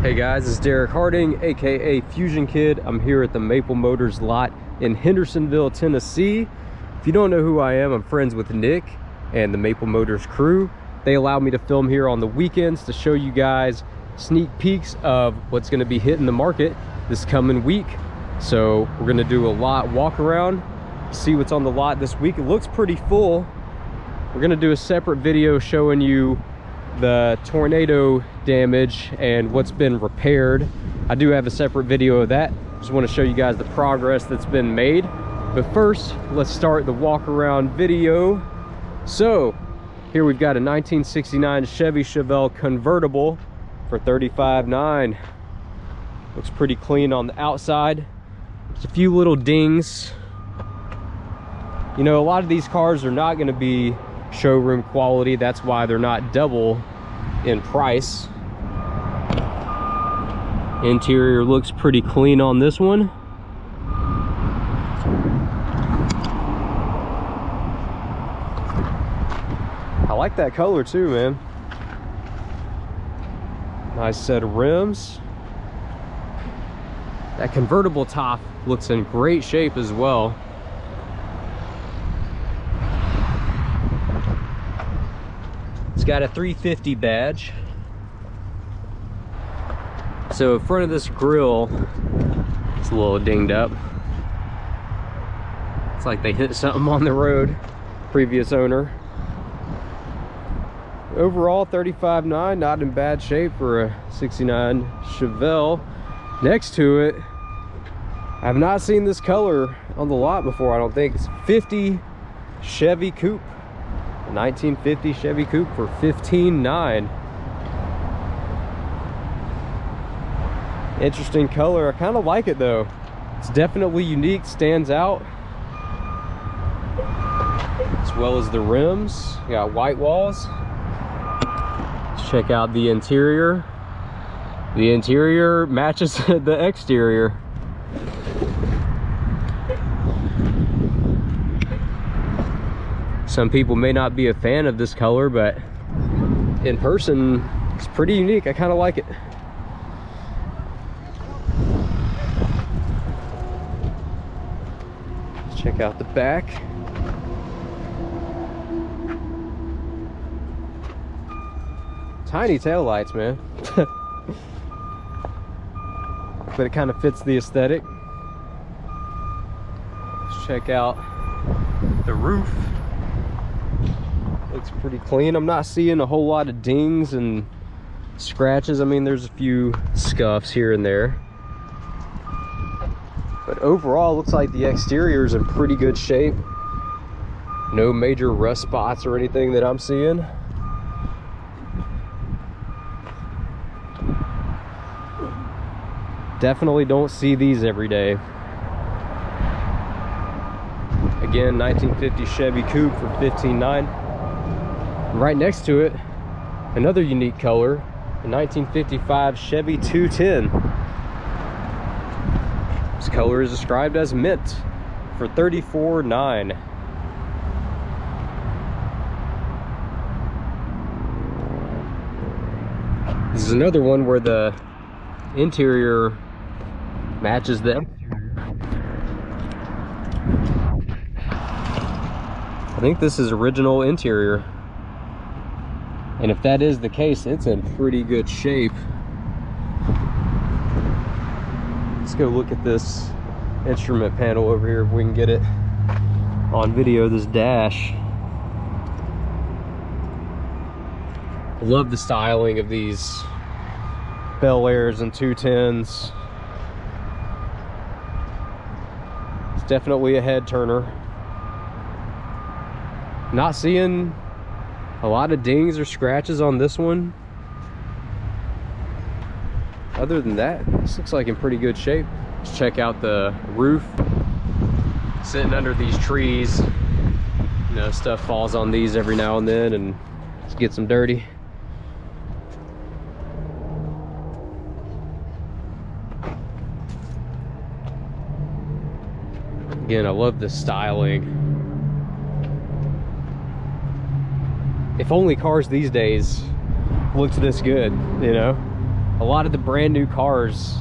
Hey guys, it's Derek Harding, aka Fusion Kid. I'm here at the Maple Motors lot in Hendersonville, Tennessee. If you don't know who I am, I'm friends with Nick and the Maple Motors crew. They allow me to film here on the weekends to show you guys sneak peeks of what's going to be hitting the market this coming week. So we're going to do a lot walk around, see what's on the lot this week. It looks pretty full. We're going to do a separate video showing you the tornado damage and what's been repaired. I do have a separate video of that. Just want to show you guys the progress that's been made. But first, let's start the walk around video. So here we've got a 1969 Chevy Chevelle convertible for $35,900. Looks pretty clean on the outside. There's a few little dings. You know, a lot of these cars are not going to be showroom quality. That's why they're not double in price. Interior looks pretty clean on this one. I like that color too, man. Nice set of rims. That convertible top looks in great shape as well. It's got a 350 badge. So in front of this grill, it's a little dinged up. It's like they hit something on the road, previous owner. Overall, $35,900, not in bad shape for a 69 Chevelle. Next to it, I have not seen this color on the lot before, I don't think. It's 50 Chevy Coupe. 1950 Chevy Coupe for $15,900. Interesting color. I kind of like it though. It's definitely unique, stands out. As well as the rims. You got white walls. Let's check out the interior. The interior matches the exterior. Some people may not be a fan of this color, but in person, it's pretty unique. I kind of like it. Let's check out the back. Tiny taillights, man. But it kind of fits the aesthetic. Let's check out the roof. Looks pretty clean. I'm not seeing a whole lot of dings and scratches. I mean, there's a few scuffs here and there. But overall, it looks like the exterior is in pretty good shape. No major rust spots or anything that I'm seeing. Definitely don't see these every day. Again, 1950 Chevy Coupe for $15,900. Right next to it, another unique color, a 1955 Chevy 210. This color is described as mint for $34,900. This is another one where the interior matches the exterior. I think this is original interior. And if that is the case, it's in pretty good shape. Let's go look at this instrument panel over here if we can get it on video, this dash. I love the styling of these Bel Airs and 210s. It's definitely a head turner. Not seeing a lot of dings or scratches on this one. Other than that, this looks like in pretty good shape. Let's check out the roof. Sitting under these trees, you know, stuff falls on these every now and then and it gets them dirty. Again, I love the styling. If only cars these days looked this good, you know? a lot of the brand new cars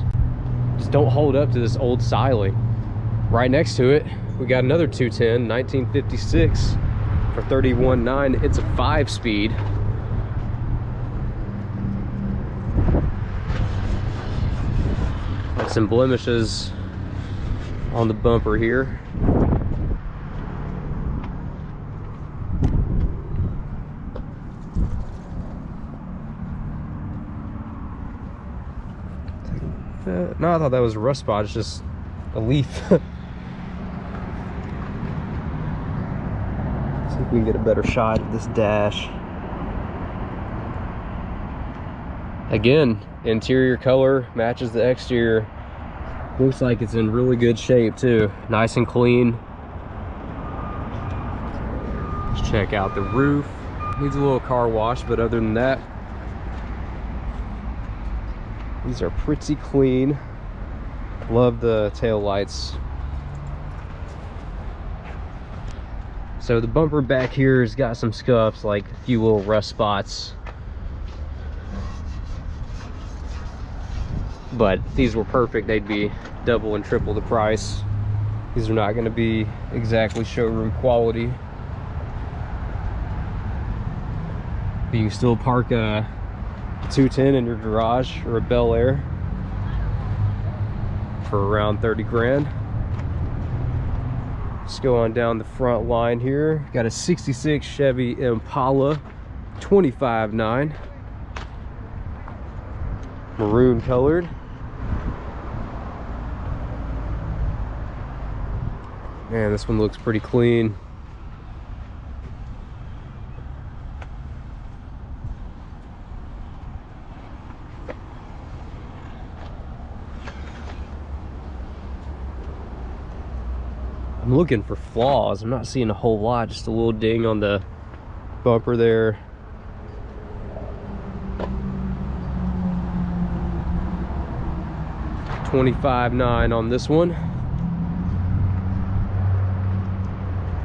just don't hold up to this old styling. Right next to it, we got another 210, 1956 for $31,900. It's a 5-speed. Got some blemishes on the bumper here. No, I thought that was a rust spot. It's just a leaf. See if we can get a better shot at this dash. Again, interior color matches the exterior. Looks like it's in really good shape too. Nice and clean. Let's check out the roof. Needs a little car wash, but other than that, these are pretty clean. Love the tail lights. So the bumper back here has got some scuffs, like a few little rust spots. But if these were perfect, they'd be double and triple the price. These are not going to be exactly showroom quality. But you can still park a 210 in your garage or a Bel Air for around 30 grand. Let's go on down the front line here. Got a 66 Chevy Impala, $25,900. Maroon colored. Man, this one looks pretty clean. I'm looking for flaws. I'm not seeing a whole lot, just a little ding on the bumper there. $25,900 on this one.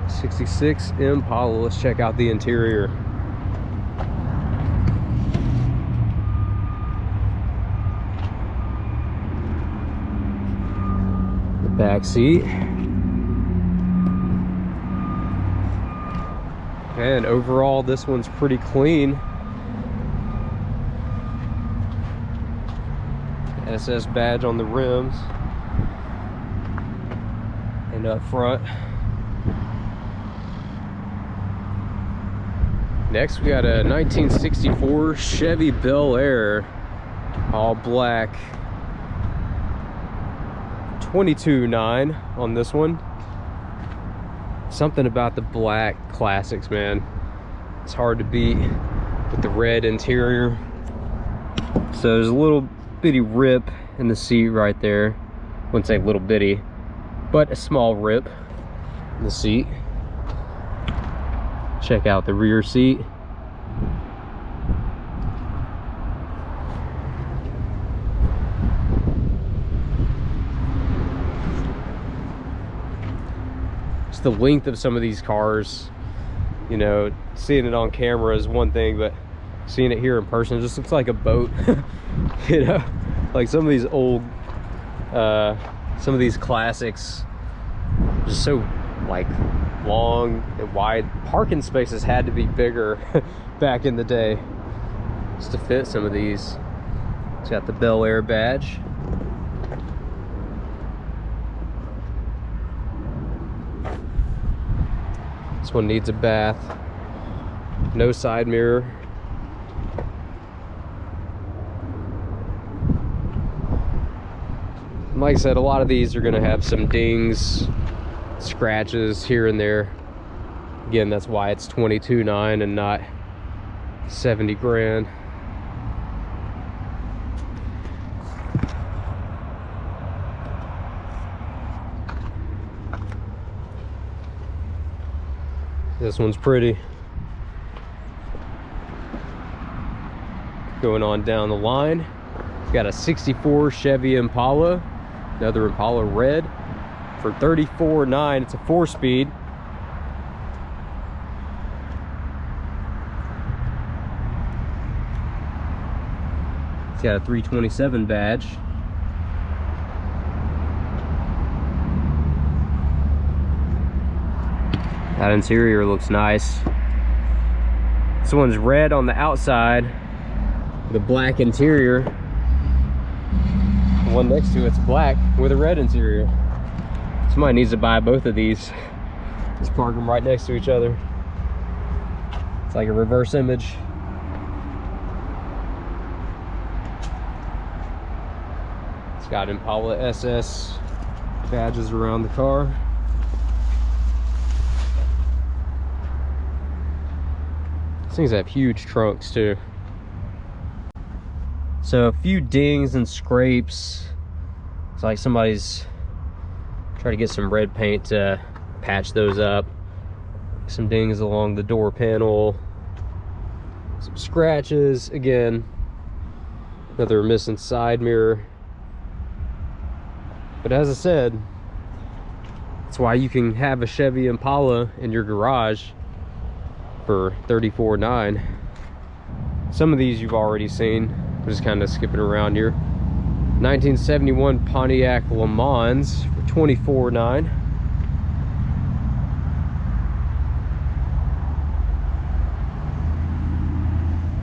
66 Impala. Let's check out the interior. The back seat. And overall, this one's pretty clean. SS badge on the rims and up front. Next, we got a 1964 Chevy Bel Air, all black. $22,900 on this one. Something about the black classics, man. It's hard to beat with the red interior. So there's a little bitty rip in the seat right there. Wouldn't say little bitty, but a small rip in the seat. Check out the rear seat. Just the length of some of these cars, you know, seeing it on camera is one thing, but seeing it here in person, it just looks like a boat. You know, like some of these old some of these classics, just so like long and wide. Parking spaces had to be bigger back in the day just to fit some of these. It's got the Bel Air badge. This one needs a bath. No side mirror. And like I said, a lot of these are going to have some dings, scratches here and there. Again, that's why it's $22,900 and not 70 grand. This one's pretty. Going on down the line, got a 64 Chevy Impala, another Impala red, for $34,900. It's a 4-speed. got a 327 badge. That interior looks nice. This one's red on the outside, the black interior. The one next to it's black with a red interior. Somebody needs to buy both of these. Just park them right next to each other. It's like a reverse image. It's got Impala SS badges around the car. These things have huge trunks too. So a few dings and scrapes. It's like somebody's trying to get some red paint to patch those up. Some dings along the door panel. Some scratches. Again, another missing side mirror. But as I said, that's why you can have a Chevy Impala in your garage for $34,900. Some of these you've already seen. I'm just kind of skipping around here. 1971 Pontiac Le Mans for $24,900.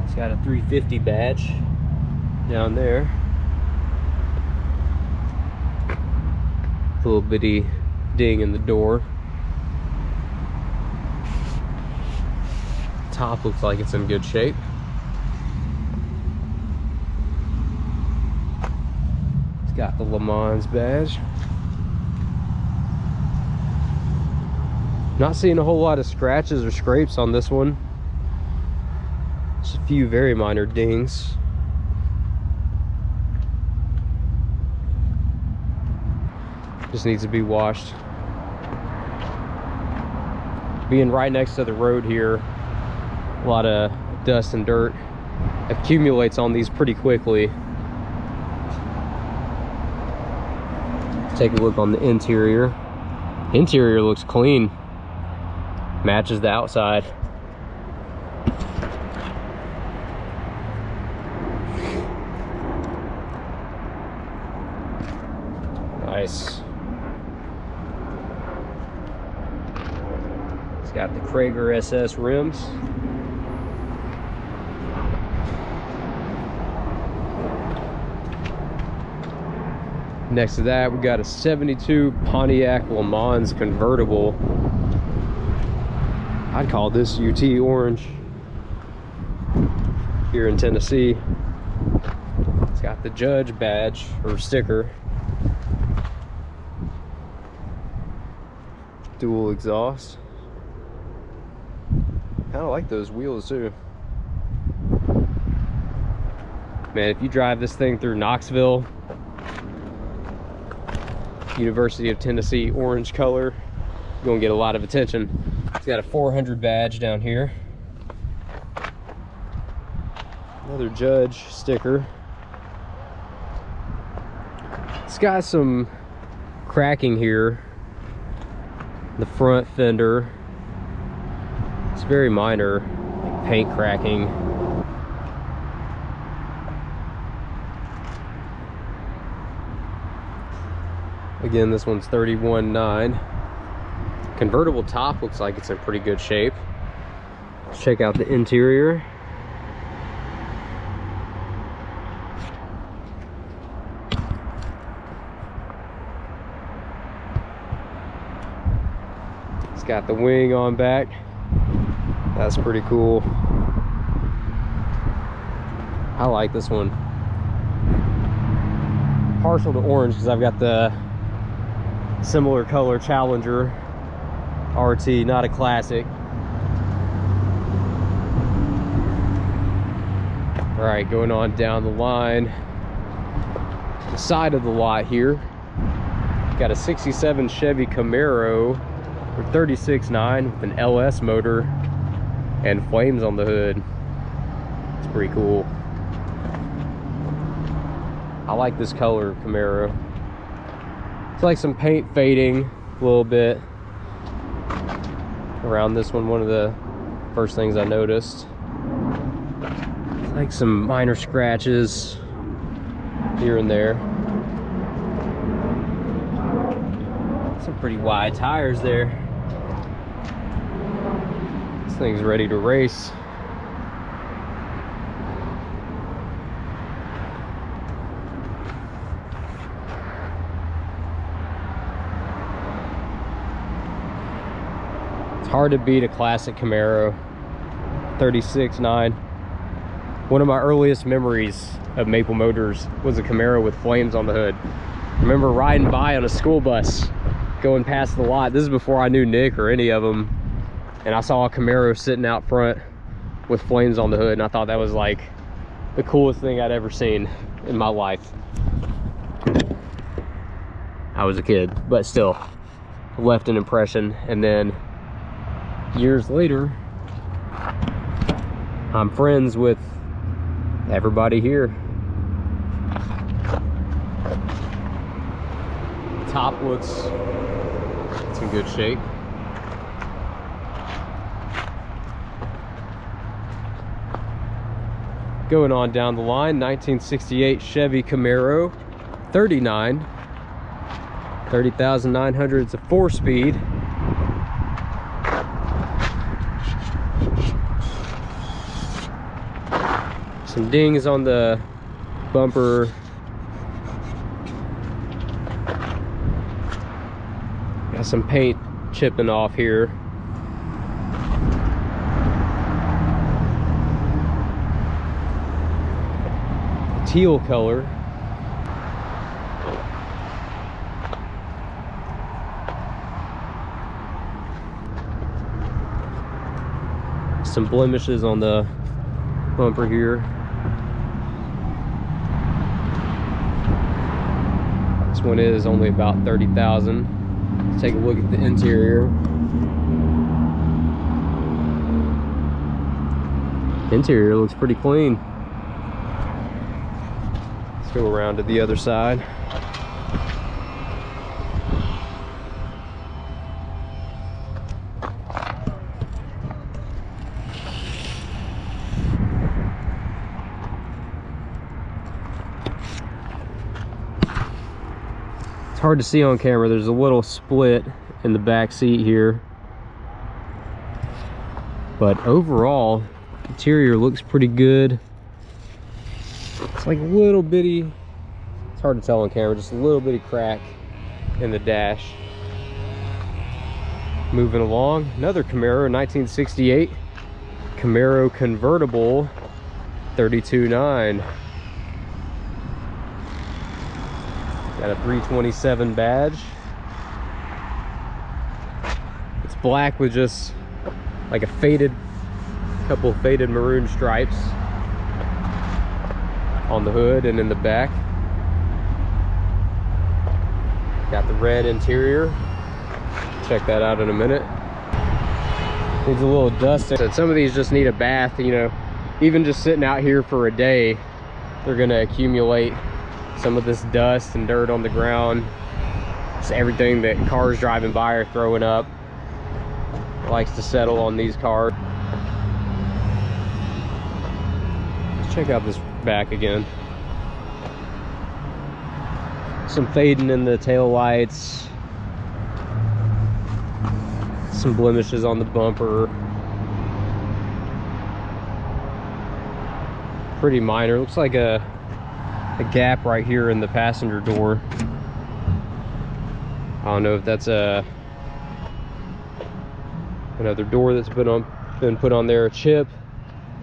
It's got a 350 badge down there. Little bitty ding in the door. Top looks like it's in good shape. It's got the Le Mans badge. Not seeing a whole lot of scratches or scrapes on this one. Just a few very minor dings. Just needs to be washed. Being right next to the road here, a lot of dust and dirt accumulates on these pretty quickly. Take a look on the interior. Interior looks clean. Matches the outside. Nice. It's got the Krager SS rims. Next to that, we got a 72 Pontiac Le Mans convertible. I'd call this UT orange here in Tennessee. It's got the Judge badge or sticker. Dual exhaust. Kind of like those wheels too. Man, if you drive this thing through Knoxville, University of Tennessee orange color, you're gonna get a lot of attention. It's got a 400 badge down here. Another Judge sticker. It's got some cracking here. The front fender. It's very minor, like paint cracking. Again, this one's $31,900. Convertible top looks like it's in pretty good shape. Let's check out the interior. It's got the wing on back. That's pretty cool. I like this one. Partial to orange because I've got the similar color Challenger RT, not a classic. All right, going on down the line. The side of the lot here, got a 67 Chevy Camaro for $36,900 with an LS motor and flames on the hood. It's pretty cool. I like this color Camaro. It's like some paint fading a little bit around this one. One of the first things I noticed. Like some minor scratches. here and there. Some pretty wide tires there. This thing's ready to race. It's hard to beat a classic Camaro. 36.9. One of my earliest memories of Maple Motors was a Camaro with flames on the hood. I remember riding by on a school bus going past the lot. This is before I knew Nick or any of them, and I saw a Camaro sitting out front with flames on the hood, and I thought that was like the coolest thing I'd ever seen in my life. I was a kid, but still left an impression. And then years later, I'm friends with everybody here. Top looks, it's in good shape. Going on down the line, 1968 Chevy Camaro, 30,900. It's a 4-speed. Some dings on the bumper. Got some paint chipping off here. Teal color. Some blemishes on the bumper here. This one is only about 30,000. Let's take a look at the interior. Interior looks pretty clean. Let's go around to the other side. It's hard to see on camera. There's a little split in the back seat here, but overall interior looks pretty good. It's like a little bitty, it's hard to tell on camera, just a little bitty crack in the dash. Moving along, another Camaro, 1968 Camaro convertible, 32.9. Got a 327 badge. It's black with just like a couple faded maroon stripes on the hood and in the back. Got the red interior. Check that out in a minute. Needs a little dust. Some of these just need a bath, you know. Even just sitting out here for a day, they're gonna accumulate some of this dust and dirt on the ground. It's everything that cars driving by are throwing up. It likes to settle on these cars. Let's check out this back again. Some fading in the tail lights. Some blemishes on the bumper. Pretty minor. Looks like a gap right here in the passenger door. I don't know if that's another door that's been put on there. A chip,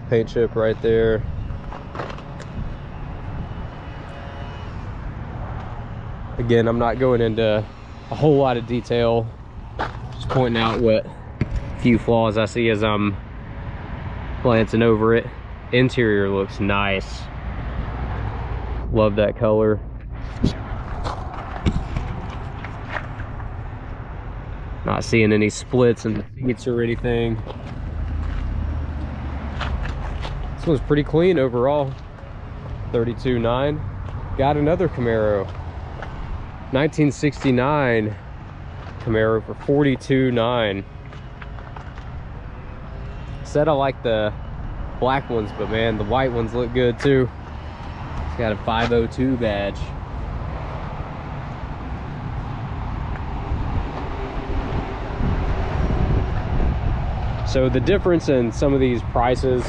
paint chip right there. Again, I'm not going into a whole lot of detail, just pointing out what few flaws I see as I'm glancing over it. Interior looks nice. Love that color. Not seeing any splits in the seats or anything. This one's pretty clean overall. 32.9. Got another Camaro. 1969 Camaro for 42.9. Said I like the black ones, but man, the white ones look good too. got a 502 badge. So the difference in some of these prices,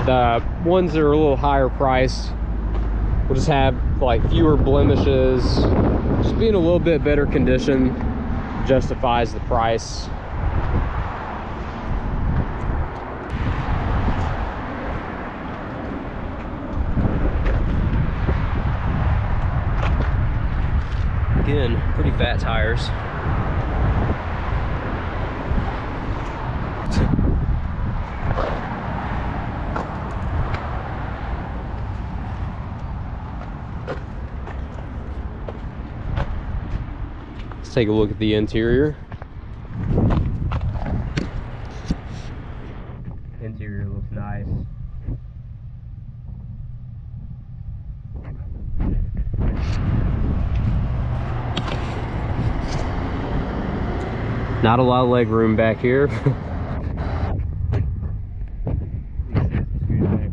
the ones that are a little higher priced will just have like fewer blemishes, just being a little bit better condition justifies the price. Again, pretty fat tires. Let's take a look at the interior. Interior looks nice. Not a lot of leg room back here.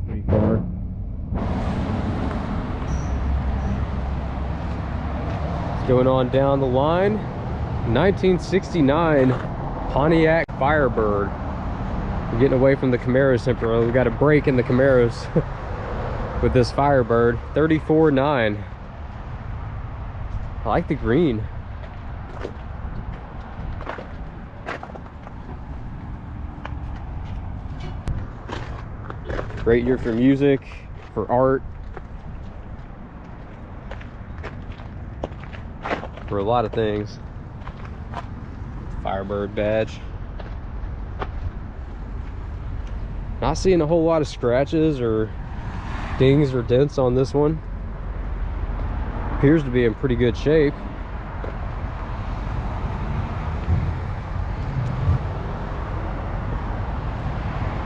Pretty far. Going on down the line, 1969 Pontiac Firebird. We're getting away from the Camaros temporarily. We got a break in the Camaros with this Firebird. 34.9. I like the green. Great year for music, for art, for a lot of things. Firebird badge. Not seeing a whole lot of scratches or dings or dents on this one. Appears to be in pretty good shape.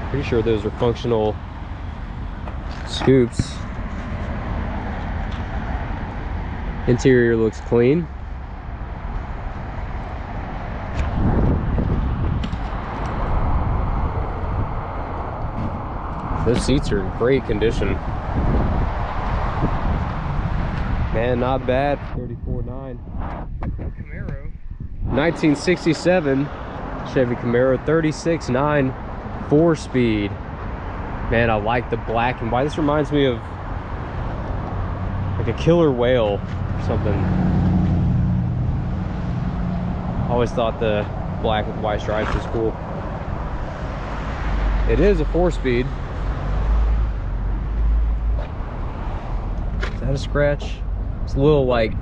Pretty sure those are functional scoops. Interior looks clean. Those seats are in great condition. Man, not bad. 34.9. Camaro. 1967 Chevy Camaro, 36.9, 4-speed. Man, I like the black and white. This reminds me of like a killer whale or something. I always thought the black with white stripes was cool. It is a 4-speed. Is that a scratch? It's a little like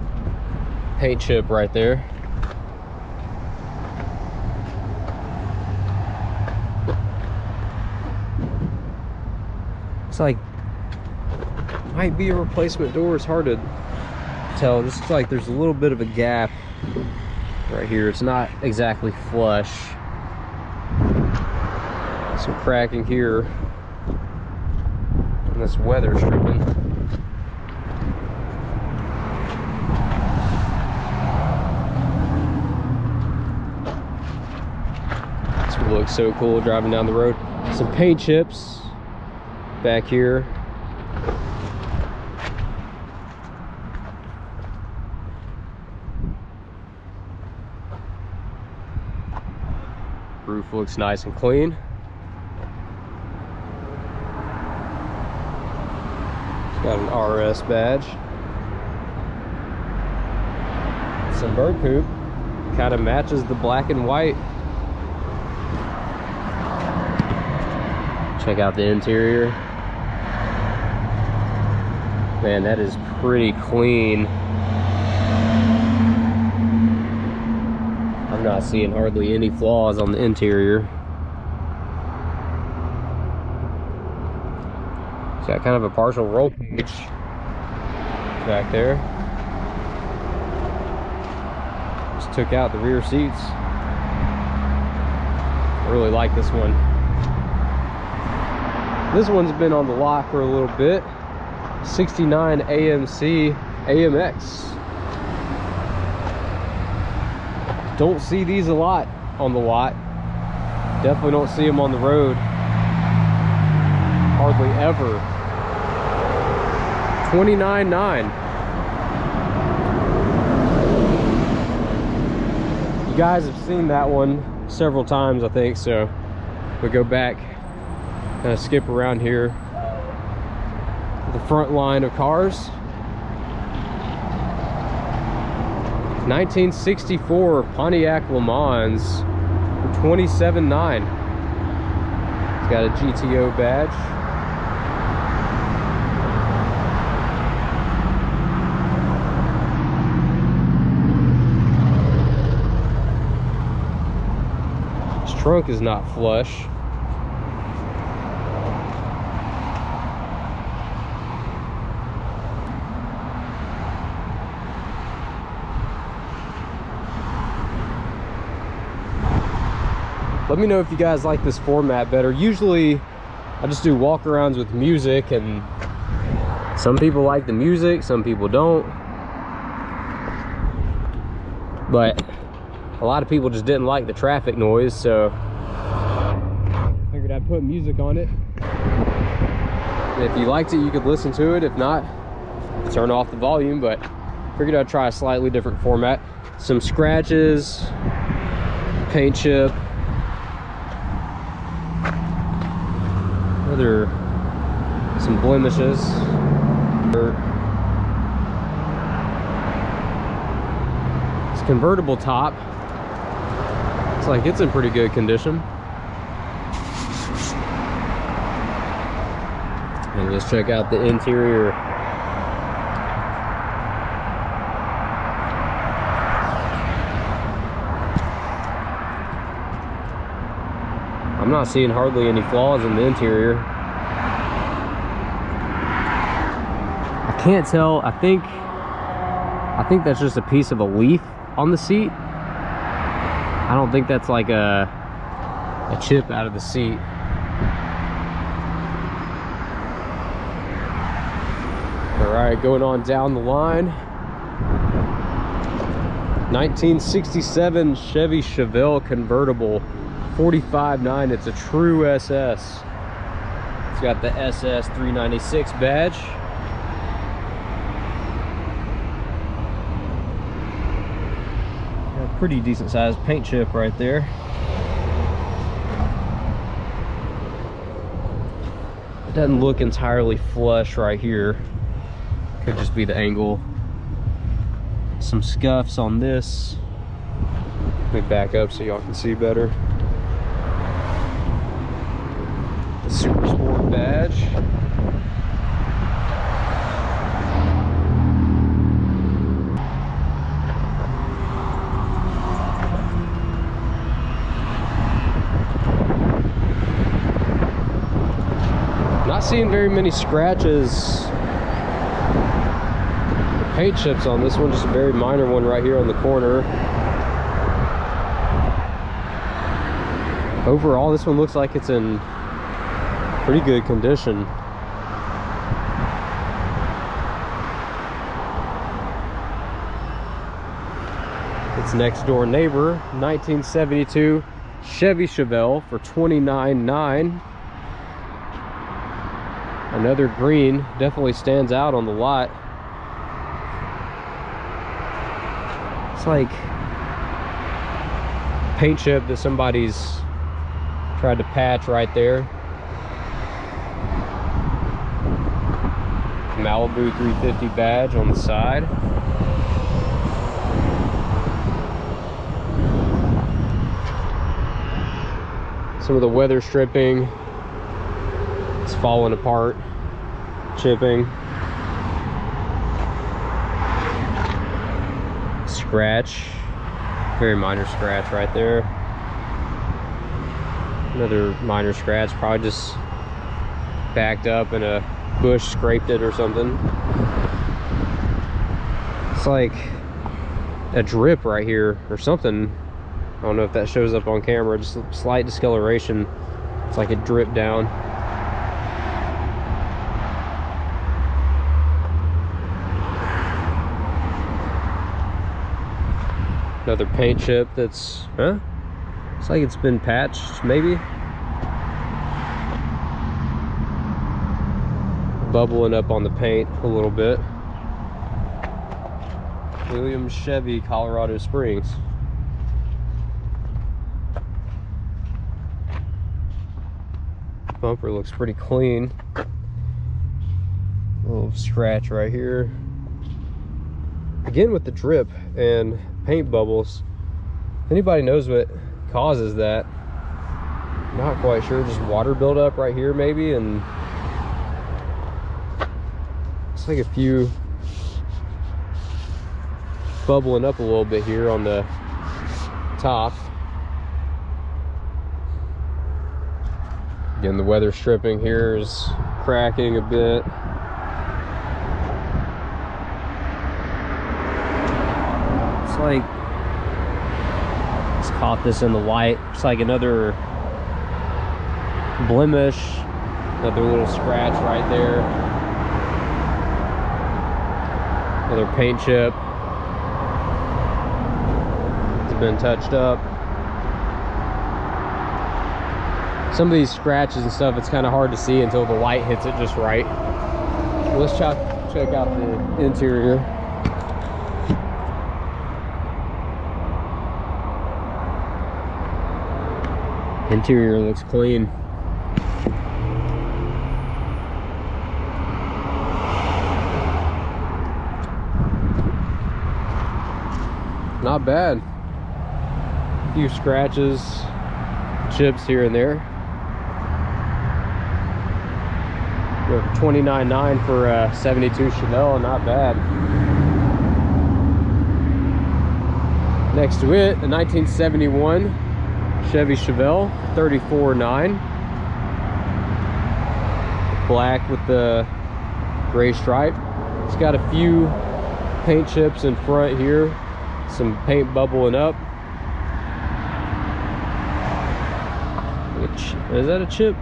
paint chip right there. It's like, might be a replacement door. It's hard to tell. Just looks like there's a little bit of a gap right here. It's not exactly flush. Some cracking here. And this weather stripping. This would look so cool driving down the road. Some paint chips back here. Roof looks nice and clean. It's got an RS badge. Some bird poop. Kind of matches the black and white. Check out the interior. Man, that is pretty clean. I'm not seeing hardly any flaws on the interior. It's got kind of a partial roll cage back there. Just took out the rear seats. I really like this one. This one's been on the lot for a little bit. 69 AMC AMX. Don't see these a lot on the lot. Definitely don't see them on the road. Hardly ever. $29.9. You guys have seen that one several times, I think, so we go back, kind of skip around here. The front line of cars. 1964 Pontiac Le Mans for $27.9. It's got a GTO badge. This trunk is not flush. Let me know if you guys like this format better. Usually I just do walk-arounds with music, and some people like the music, some people don't. But a lot of people just didn't like the traffic noise, so figured I'd put music on it. And if you liked it, you could listen to it. If not, turn off the volume, but figured I'd try a slightly different format. Some scratches, paint chip, some blemishes. This convertible top, it's like it's in pretty good condition. And let's check out the interior. I'm not seeing hardly any flaws in the interior. I can't tell. I think that's just a piece of a leaf on the seat. I don't think that's like a chip out of the seat. All right, going on down the line. 1967 Chevy Chevelle convertible. $45.9. It's a true SS. It's got the SS 396 badge. Got a pretty decent sized paint chip right there. It doesn't look entirely flush right here. Could just be the angle. Some scuffs on this. Let me back up so y'all can see better. The Super Sport badge. Not seeing very many scratches. Paint chips on this one, just a very minor one right here on the corner. Overall, this one looks like it's in pretty good condition. Its next door neighbor, 1972 Chevy Chevelle for $29.9. Another green, definitely stands out on the lot. It's like paint chip that somebody's tried to patch right there. Malibu 350 badge on the side. Some of the weather stripping, it's falling apart, chipping. Scratch, very minor scratch right there. Another minor scratch, probably just backed up and a bush scraped it or something. It's like a drip right here or something. I don't know if that shows up on camera, just a slight discoloration. It's like it dripped down. Another paint chip that's, it's like it's been patched, maybe. bubbling up on the paint a little bit. Williams Chevy, Colorado Springs. Bumper looks pretty clean. A little scratch right here. Again with the drip and paint bubbles. If anybody knows what causes that, not quite sure. Just water buildup right here maybe, and it's like a few bubbling up a little bit here on the top. Again, the weather stripping here is cracking a bit. It's like, just caught this in the light. It's like another blemish, another little scratch right there. Another paint chip. It's been touched up. Some of these scratches and stuff, it's kind of hard to see until the light hits it just right. Let's check out the interior. Interior looks clean. Not bad. A few scratches, chips here and there. $29.9 for a 72 Chevelle, not bad. Next to it, a 1971 Chevy Chevelle, $34.9. Black with the gray stripe. It's got a few paint chips in front here, some paint bubbling up. Is that a chip?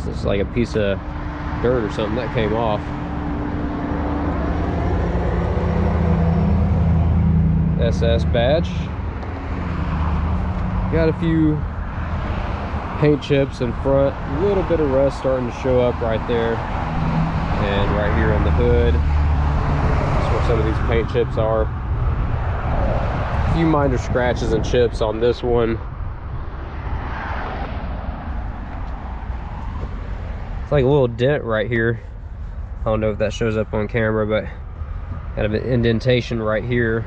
It's like a piece of dirt or something that came off. SS badge. Got a few paint chips in front. A little bit of rust starting to show up right there. And right here on the hood. That's where some of these paint chips are. A few minor scratches and chips on this one. It's like a little dent right here. I don't know if that shows up on camera, but kind of an indentation right here.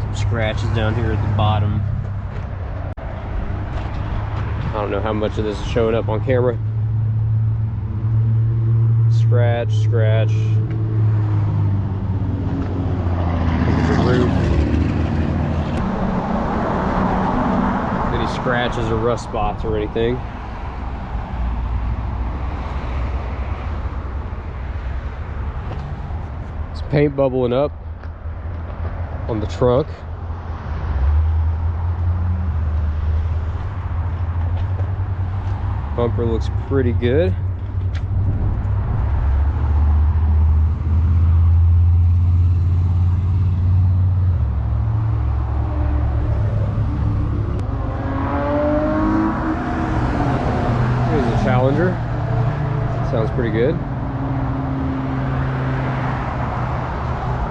Some scratches down here at the bottom. I don't know how much of this is showing up on camera. Scratch, scratch. The roof. Scratches or rust spots or anything. It's paint bubbling up on the trunk. Bumper looks pretty good. Challenger. Sounds pretty good.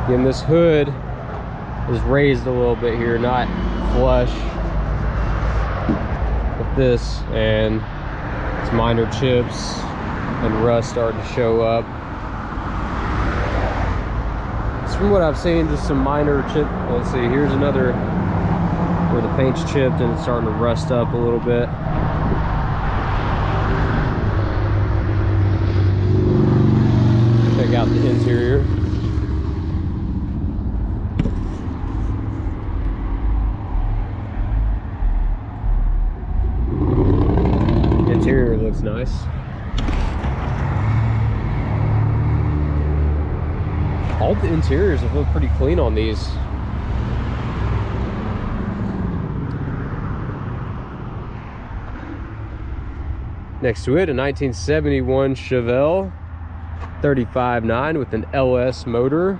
Again, this hood is raised a little bit here, not flush with this, and it's minor chips and rust starting to show up. It's from what I've seen, just some minor chip. Let's see, here's another where the paint's chipped and it's starting to rust up a little bit. Check out the interior. Interior looks nice. All the interiors have looked pretty clean on these. Next to it, a 1971 Chevelle, $35.9 with an LS motor.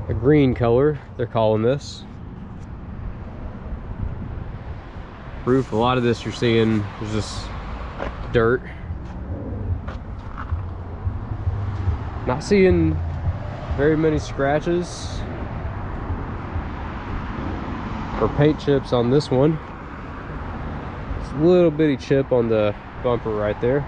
A green color, they're calling this. Roof, a lot of this you're seeing is just dirt. Not seeing very many scratches or paint chips on this one. Just a little bitty chip on the bumper right there.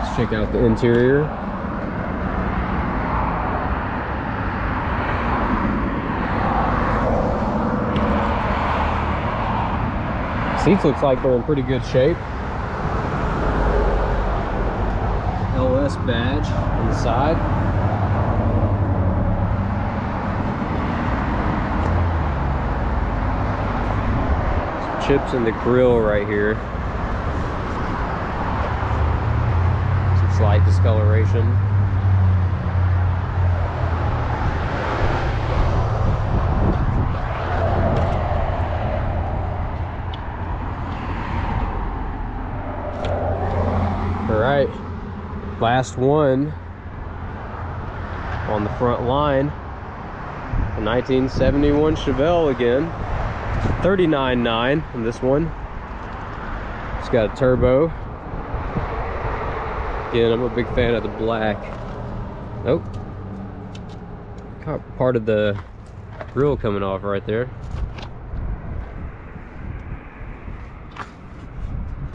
Let's check out the interior. Seats looks like they're in pretty good shape. LS badge on the side. Some chips in the grill right here. Some slight discoloration. Alright, last one on the front line, the 1971 Chevelle again, 39.9 on this one. It's got a turbo. Again, I'm a big fan of the black. Nope. Caught part of the grill coming off right there.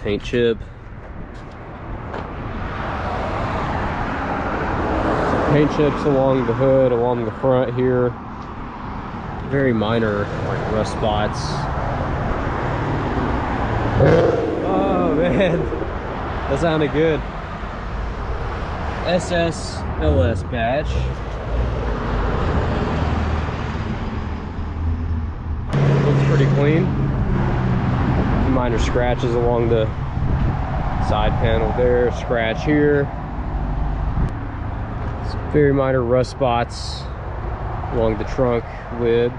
Paint chip. Paint chips along the hood, along the front here. Very minor, like rust spots. Oh man, that sounded good. SSLS badge. Looks pretty clean. Some minor scratches along the side panel there, scratch here. Very minor rust spots along the trunk lid.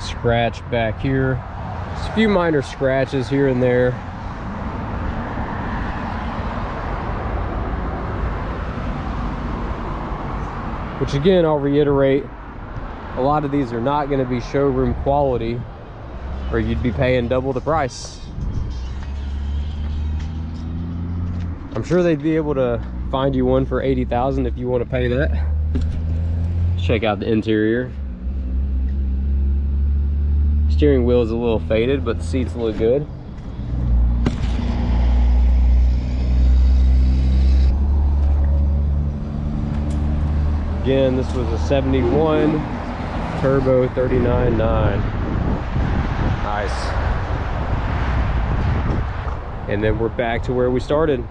Scratch back here. Just a few minor scratches here and there. Which again, I'll reiterate, a lot of these are not going to be showroom quality, or you'd be paying double the price. I'm sure they'd be able to find you one for $80,000 if you want to pay that. Check out the interior. Steering wheel is a little faded, but the seats look good. Again, this was a 71 turbo 39.9. Nice. And then we're back to where we started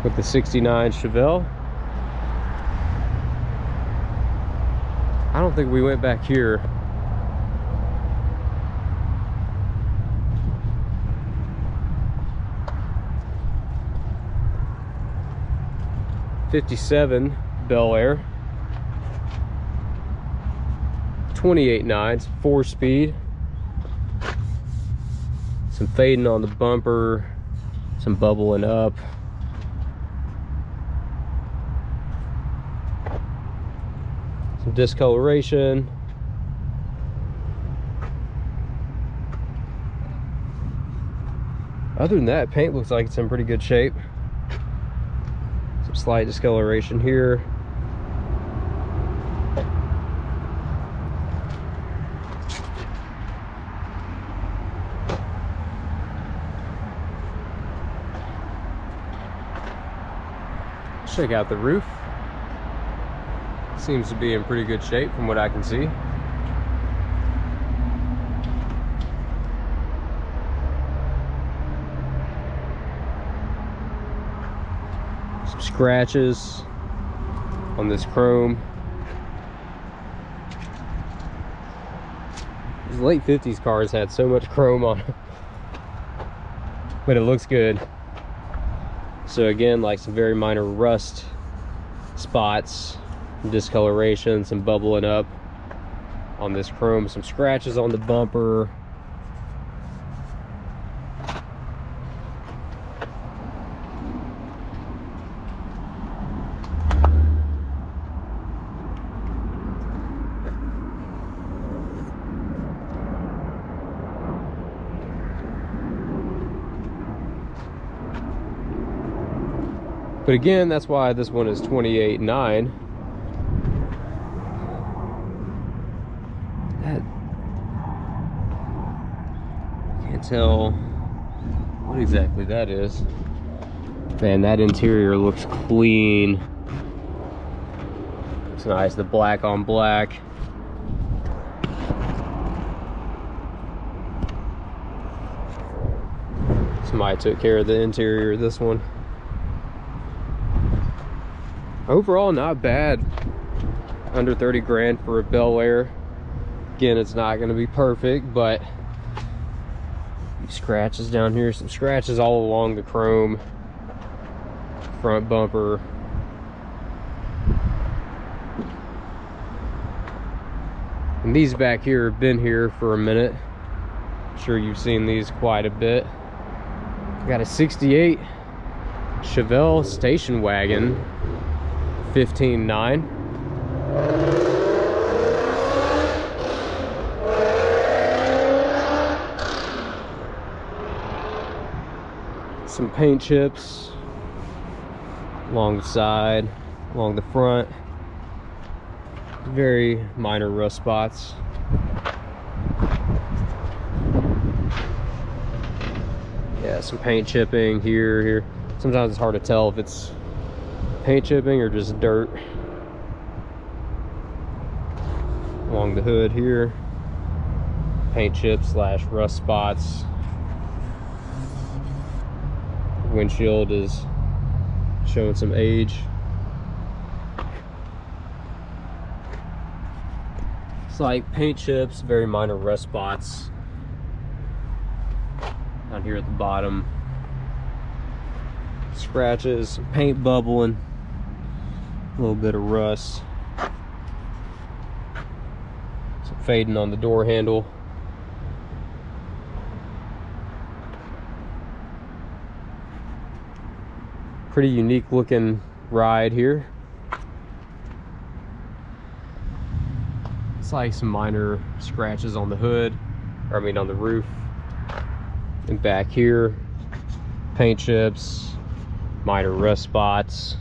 with the 69 Chevelle. I don't think we went back here. '57 Bel Air. 28.9, 4-speed. Some fading on the bumper, some bubbling up. Some discoloration. Other than that, paint looks like it's in pretty good shape. Some slight discoloration here. Check out the roof. Seems to be in pretty good shape from what I can see. Some scratches on this chrome. These late 50s cars had so much chrome on them, but it looks good. So again, like some very minor rust spots, discoloration, some bubbling up on this chrome, some scratches on the bumper. But again, that's why this one is $28,900. Can't tell what exactly that is. Man, that interior looks clean. It's nice, the black on black. Somebody took care of the interior of this one. Overall, not bad. Under 30 grand for a Bel Air. Again, it's not going to be perfect, but scratches down here, some scratches all along the chrome, front bumper. And these back here have been here for a minute. I'm sure you've seen these quite a bit. Got a 68 Chevelle station wagon, $15,900. Some paint chips along the side, along the front. Very minor rust spots. Yeah, some paint chipping here. Sometimes it's hard to tell if it's paint chipping or just dirt. Along the hood here, paint chips slash rust spots. Windshield is showing some age. It's like paint chips, very minor rust spots down here at the bottom. Scratches, some paint bubbling, a little bit of rust, some fading on the door handle. Pretty unique looking ride here. It's like some minor scratches on the hood, or I mean on the roof. And back here, paint chips, minor rust spots.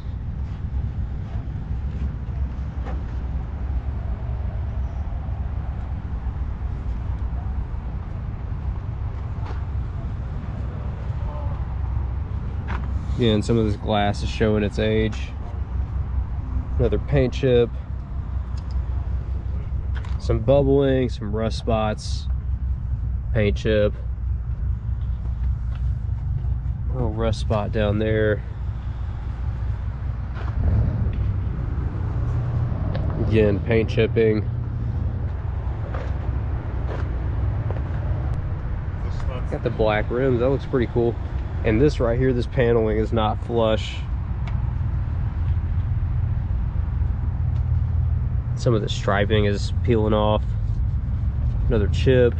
Again, some of this glass is showing its age. Another paint chip. Some bubbling, some rust spots. Paint chip. A little rust spot down there. Again, paint chipping. Got the black rims, that looks pretty cool. And this right here, this paneling is not flush. Some of the striping is peeling off. Another chip.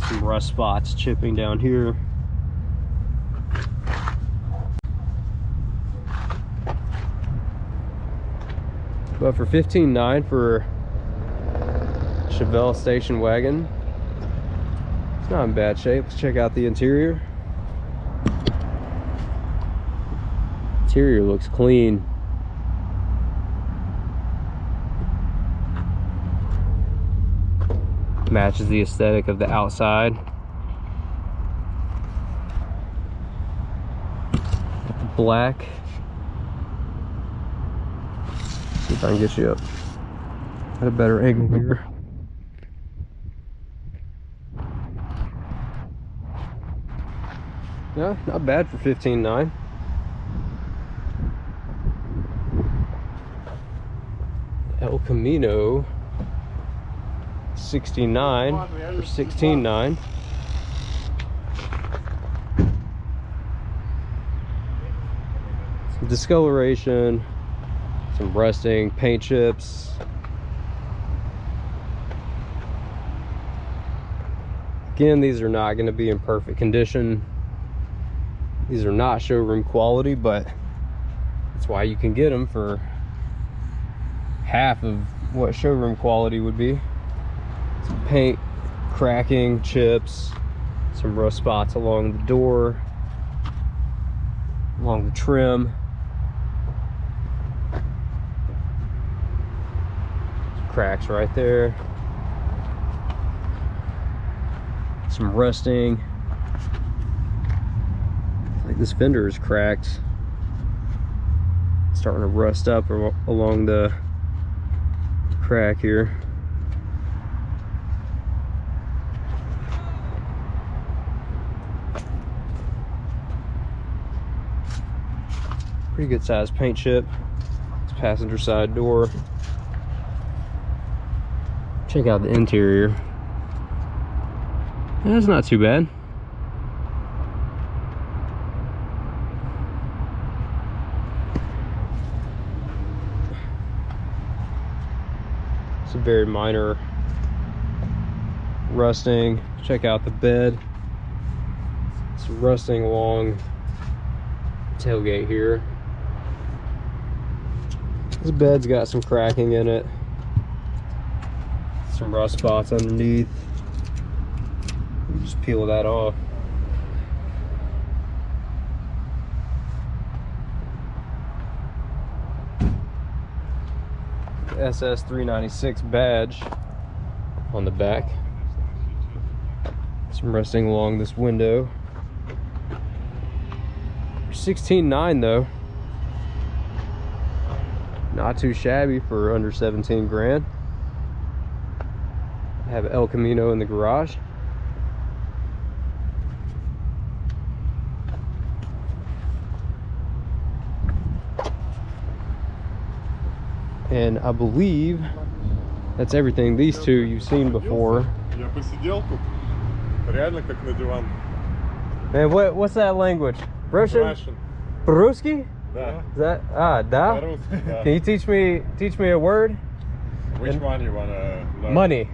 Some rust spots chipping down here. But for $15,900 for Chevelle station wagon, it's not in bad shape. Let's check out the interior. Interior looks clean. Matches the aesthetic of the outside. Got the black. See if I can get you up at a better angle here. Yeah, not bad for $15,900. El Camino 69 for $16,900. Some discoloration, some rusting, paint chips. Again, these are not going to be in perfect condition. These are not showroom quality, but that's why you can get them for half of what showroom quality would be. Some paint cracking, chips, some rust spots along the door, along the trim. Some cracks right there. Some rusting. I think this fender is cracked. It's starting to rust up along the crack here. Pretty good sized paint chip. It's passenger side door. Check out the interior. That's not too bad. It's a very minor rusting. Check out the bed. Some rusting along the tailgate here. This bed's got some cracking in it. Some rust spots underneath. Just peel that off. The SS396 badge on the back. Some rusting along this window. 16.9 though. Not too shabby for under 17 grand. I have El Camino in the garage. And I believe that's everything. These two you've seen before. Man, what's that language? Russian? По-русски? Да. Is that da? Can you teach me a word? Which one you wanna learn? Money.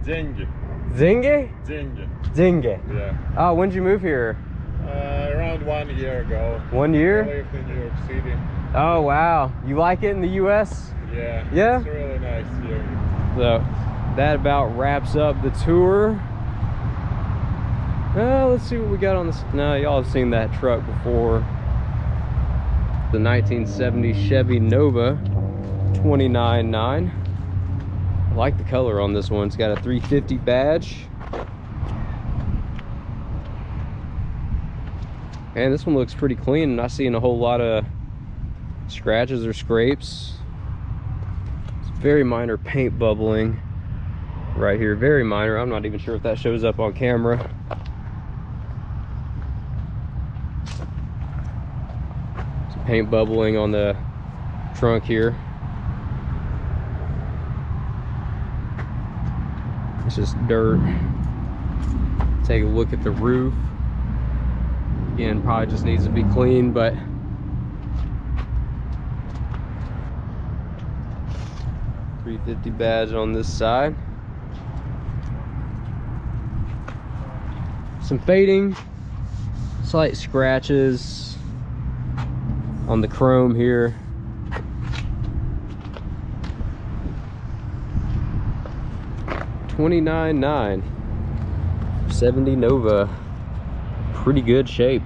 Деньги. Zinge? Деньги. Zinge. Yeah. Oh, when did you move here? Around 1 year ago. 1 year? I lived in New York City. Oh wow. You like it in the US? Yeah. Yeah? It's really nice here. So that about wraps up the tour. Let's see what we got on this. No, y'all have seen that truck before. The 1970 Chevy Nova 29.9. I like the color on this one. It's got a 350 badge. And this one looks pretty clean. I'm not seeing a whole lot of scratches or scrapes. It's very minor paint bubbling right here. Very minor. I'm not even sure if that shows up on camera. Some paint bubbling on the trunk here. It's just dirt. Take a look at the roof. Again, probably just needs to be cleaned, but .350 badge on this side. Some fading, slight scratches on the chrome here. $29.9 70 Nova. Pretty good shape.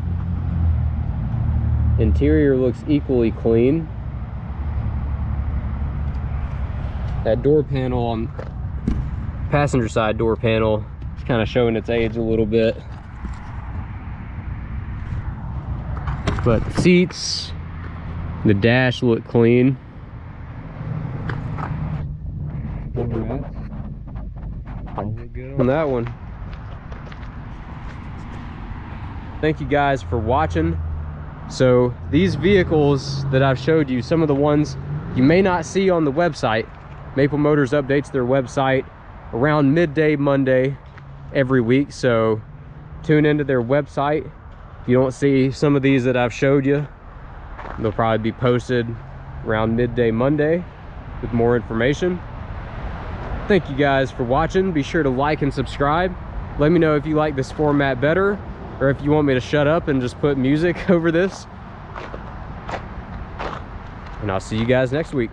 Interior looks equally clean. That door panel on passenger side door panel is kind of showing its age a little bit. But the seats, the dash look clean. On that one. Thank you guys for watching. So these vehicles that I've showed you, some of the ones you may not see on the website. Maple Motors updates their website around midday Monday every week, so tune into their website. If you don't see some of these that I've showed you, They'll probably be posted around midday Monday with more information. Thank you guys for watching. Be sure to like and subscribe. Let me know if you like this format better, or if you want me to shut up and just put music over this. And I'll see you guys next week.